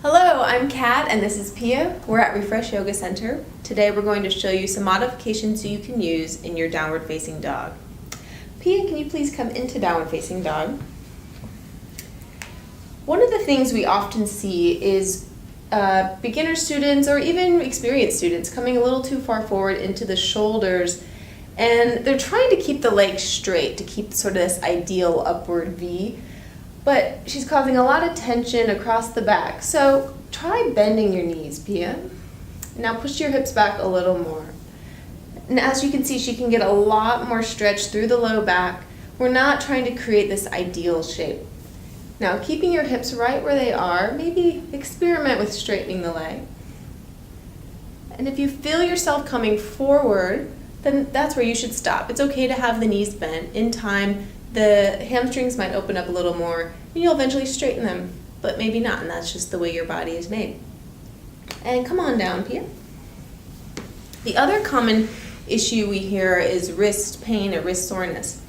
Hello, I'm Kat and this is Pia. We're at Refresh Yoga Center. Today we're going to show you some modifications you can use in your downward facing dog. Pia, can you please come into downward facing dog? One of the things we often see is beginner students or even experienced students coming a little too far forward into the shoulders, and they're trying to keep the legs straight to keep sort of this ideal upward V. But she's causing a lot of tension across the back. So try bending your knees, Pia. Now push your hips back a little more. And as you can see, she can get a lot more stretch through the low back. We're not trying to create this ideal shape. Now keeping your hips right where they are, maybe experiment with straightening the leg. And if you feel yourself coming forward, then that's where you should stop. It's okay to have the knees bent. In time, the hamstrings might open up a little more and you'll eventually straighten them, but maybe not, and that's just the way your body is made. And come on down, Pia. The other common issue we hear is wrist pain or wrist soreness.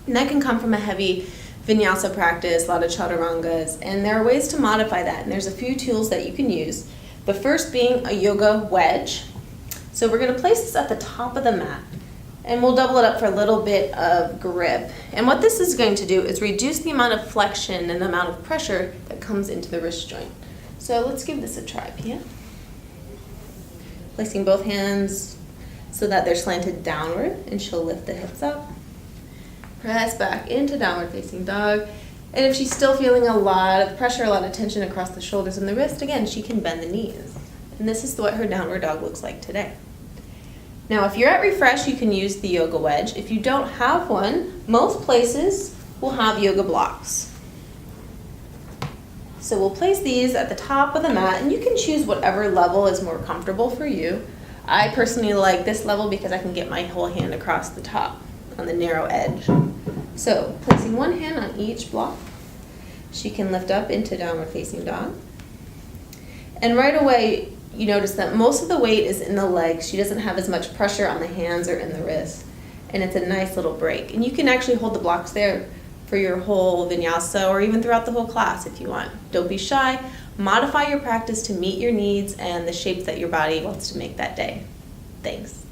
And that can come from a heavy vinyasa practice, a lot of chaturangas, and there are ways to modify that, and there's a few tools that you can use. The first being a yoga wedge. So we're going to place this at the top of the mat. And we'll double it up for a little bit of grip. And what this is going to do is reduce the amount of flexion and the amount of pressure that comes into the wrist joint. So let's give this a try, Pia. Placing both hands so that they're slanted downward, and she'll lift the hips up. Press back into downward facing dog. And if she's still feeling a lot of pressure, a lot of tension across the shoulders and the wrist, again, she can bend the knees. And this is what her downward dog looks like today. Now, if you're at Refresh, you can use the yoga wedge. If you don't have one, most places will have yoga blocks. So we'll place these at the top of the mat, and you can choose whatever level is more comfortable for you. I personally like this level because I can get my whole hand across the top on the narrow edge. So placing one hand on each block, she can lift up into downward facing dog. And right away, you notice that most of the weight is in the legs. She doesn't have as much pressure on the hands or in the wrists. And it's a nice little break. And you can actually hold the blocks there for your whole vinyasa or even throughout the whole class if you want. Don't be shy. Modify your practice to meet your needs and the shapes that your body wants to make that day. Thanks.